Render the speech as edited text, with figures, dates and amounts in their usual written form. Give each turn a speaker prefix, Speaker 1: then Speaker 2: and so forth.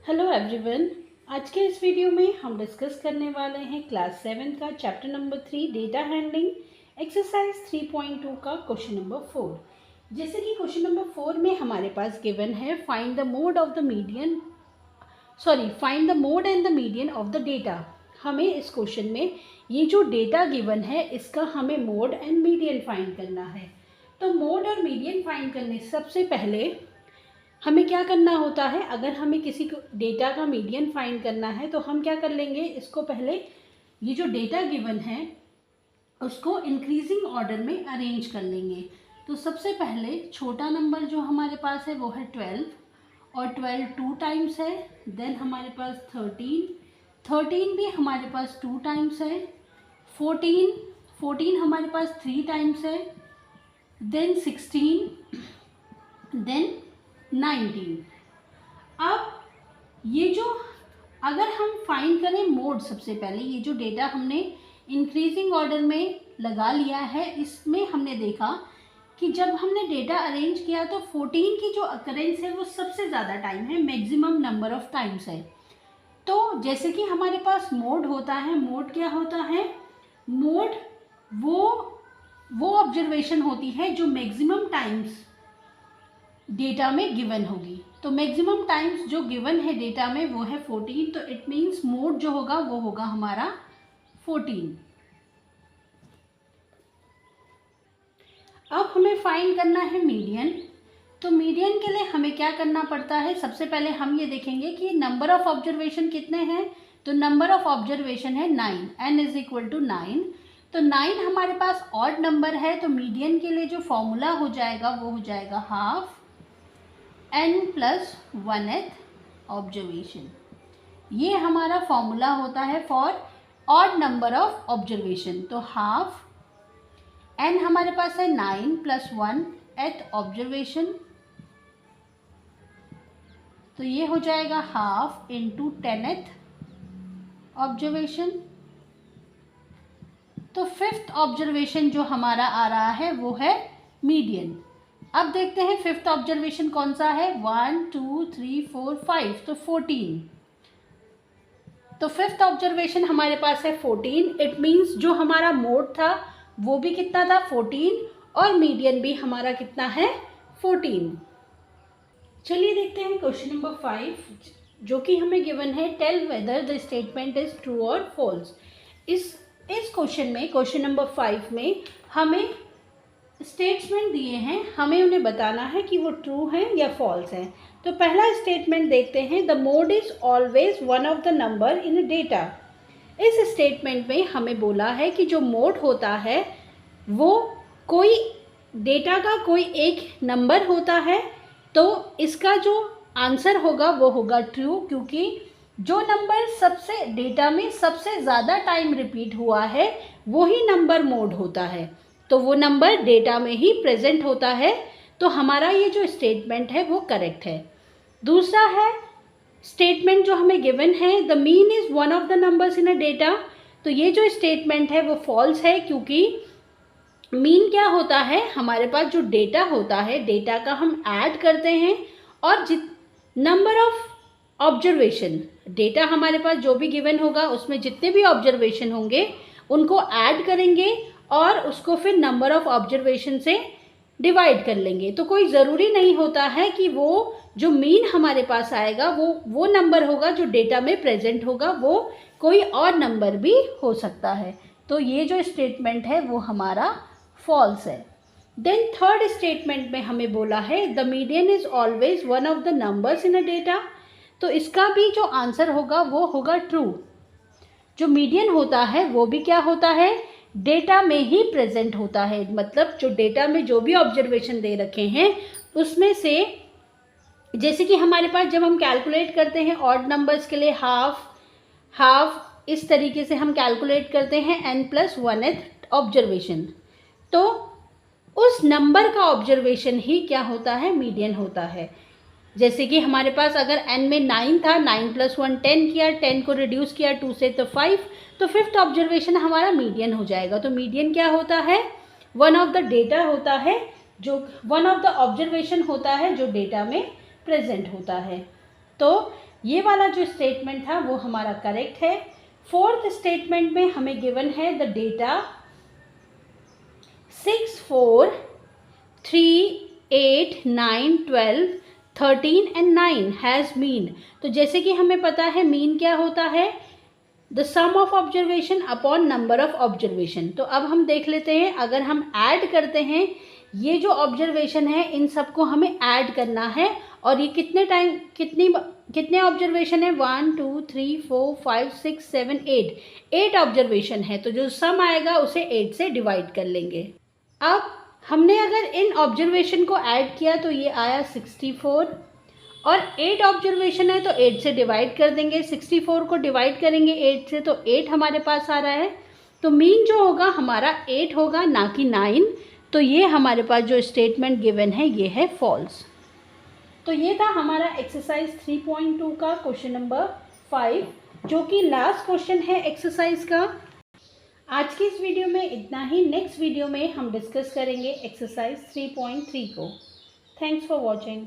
Speaker 1: Hello everyone. आज के इस वीडियो में हम डिस्कस करने वाले हैं क्लास 7 का chapter number 3 data handling exercise 3.2 का क्वेश्चन नंबर 4। जैसे कि क्वेश्चन नंबर 4 में हमारे पास गिवन है find the mode and the median of the data. हमें इस क्वेश्चन में ये जो डेटा गिवन है इसका हमें मोड एंड मीडियन फाइंड करना है। तो मोड और मीडियन फाइंड करने से सबसे पहले हमें क्या करना होता है, अगर हमें किसी को डेटा का मीडियन फाइंड करना है तो हम क्या कर लेंगे, इसको पहले ये जो डेटा गिवन है उसको इंक्रीजिंग ऑर्डर में अरेंज कर लेंगे। तो सबसे पहले छोटा नंबर जो हमारे पास है वो है 12 और 12 2 टाइम्स है। देन हमारे पास 13 भी हमारे पास 2 टाइम्स है। 14 हमारे पास 3 टाइम्स है। Then 16, then 19। अब ये जो अगर हम फाइंड करें मोड, सबसे पहले ये जो डेटा हमने इंक्रीजिंग ऑर्डर में लगा लिया है, इसमें हमने देखा कि जब हमने डेटा अरेंज किया तो 14 की जो अकरेंस है वो सबसे ज़्यादा टाइम है, मैक्सिमम नंबर ऑफ टाइम्स है। तो जैसे कि हमारे पास मोड होता है, मोड क्या होता है, मोड वो ऑब्जर्वेशन होती है जो मैक्सिमम टाइम्स डेटा में गिवन होगी। तो मैक्सिमम टाइम्स जो गिवन है डेटा में वो है 14। तो इट मीन्स मोड जो होगा वो होगा हमारा 14। अब हमें फाइंड करना है मीडियन। तो मीडियन के लिए हमें क्या करना पड़ता है, सबसे पहले हम ये देखेंगे कि नंबर ऑफ ऑब्जर्वेशन कितने हैं। तो नंबर ऑफ ऑब्जर्वेशन है 9, n इज इक्वल टू 9। तो 9 हमारे पास ऑड नंबर है, तो मीडियन के लिए जो फॉर्मूला हो जाएगा वो हो जाएगा half n plus 1th observation. ये हमारा फॉर्मूला होता है for odd number of observation. तो हाफ n हमारे पास है 9 प्लस 1th ऑब्जर्वेशन, तो ये हो जाएगा हाफ इंटू 10th ऑब्जर्वेशन। तो 5th ऑब्जर्वेशन जो हमारा आ रहा है वो है मीडियन। अब देखते हैं 5th ऑब्जर्वेशन कौन सा है, 1 2 3 4 5, तो 14। तो 5th ऑब्जर्वेशन हमारे पास है 14। इट मीन्स जो हमारा मोड था वो भी कितना था, 14, और मीडियन भी हमारा कितना है, 14। चलिए देखते हैं क्वेश्चन नंबर 5 जो कि हमें गिवन है, tell whether the statement is true और फॉल्स। इस क्वेश्चन में, क्वेश्चन नंबर 5 में हमें स्टेटमेंट दिए हैं, हमें उन्हें बताना है कि वो ट्रू हैं या फॉल्स हैं। तो पहला स्टेटमेंट देखते हैं, the mode is always one of the number in a data. इस स्टेटमेंट में हमें बोला है कि जो मोड होता है वो कोई डेटा का कोई एक नंबर होता है। तो इसका जो आंसर होगा वो होगा ट्रू, क्योंकि जो नंबर सबसे डेटा में सबसे ज़्यादा टाइम रिपीट हुआ है वही नंबर मोड होता है, तो वो नंबर डेटा में ही प्रेजेंट होता है। तो हमारा ये जो स्टेटमेंट है वो करेक्ट है। दूसरा है स्टेटमेंट जो हमें गिवन है, the mean is one of the numbers in a data. तो ये जो स्टेटमेंट है वो फॉल्स है, क्योंकि मीन क्या होता है, हमारे पास जो डेटा होता है, डेटा का हम ऐड करते हैं और नंबर ऑफ ऑब्जर्वेशन, डेटा हमारे पास जो भी गिवन होगा उसमें जितने भी ऑब्जर्वेशन होंगे उनको ऐड करेंगे और उसको फिर नंबर ऑफ ऑब्जर्वेशन से डिवाइड कर लेंगे। तो कोई ज़रूरी नहीं होता है कि वो जो मीन हमारे पास आएगा वो नंबर होगा जो डेटा में प्रेजेंट होगा, वो कोई और नंबर भी हो सकता है। तो ये जो स्टेटमेंट है वो हमारा फॉल्स है। देन थर्ड स्टेटमेंट में हमें बोला है, the median is always one of the numbers in a data. तो इसका भी जो आंसर होगा वो होगा ट्रू। जो मीडियन होता है वो भी क्या होता है, डेटा में ही प्रेजेंट होता है। मतलब जो डेटा में जो भी ऑब्जर्वेशन दे रखे हैं उसमें से, जैसे कि हमारे पास जब हम कैलकुलेट करते हैं ऑड नंबर्स के लिए हाफ इस तरीके से हम कैलकुलेट करते हैं n प्लस 1th ऑब्जर्वेशन। तो उस नंबर का ऑब्जर्वेशन ही क्या होता है, मीडियन होता है। जैसे कि हमारे पास अगर n में 9 था, 9 प्लस 1 10 किया, 10 को रिड्यूस किया 2 से तो 5, तो 5th ऑब्जर्वेशन हमारा मीडियन हो जाएगा। तो मीडियन क्या होता है, वन ऑफ द डेटा होता है, जो वन ऑफ द ऑब्जर्वेशन होता है जो डेटा में प्रेजेंट होता है। तो ये वाला जो स्टेटमेंट था वो हमारा करेक्ट है। फोर्थ स्टेटमेंट में हमें गिवन है the data 6, 4, 3, 8, 9, 12, 13 and 9 has mean. तो जैसे कि हमें पता है मीन क्या होता है, the sum of observation upon number of observation. तो अब हम देख लेते हैं, अगर हम ऐड करते हैं ये जो ऑब्जर्वेशन है इन सबको हमें ऐड करना है, और ये कितने ऑब्जर्वेशन है, 1 2 3 4 5 6 7 8 ऑब्जर्वेशन है। तो जो सम आएगा उसे 8 से डिवाइड कर लेंगे। अब हमने अगर इन ऑब्जर्वेशन को ऐड किया तो ये आया 64, और 8 ऑब्जर्वेशन है तो 8 से डिवाइड कर देंगे। 64 को डिवाइड करेंगे 8 से तो 8 हमारे पास आ रहा है। तो मीन जो होगा हमारा 8 होगा, ना कि 9। तो ये हमारे पास जो स्टेटमेंट गिवन है ये है फॉल्स। तो ये था हमारा एक्सरसाइज 3.2 का क्वेश्चन नंबर 5, जो कि लास्ट क्वेश्चन है एक्सरसाइज का। आज की इस वीडियो में इतना ही। नेक्स्ट वीडियो में हम डिस्कस करेंगे एक्सरसाइज 3.3 को। Thanks for watching.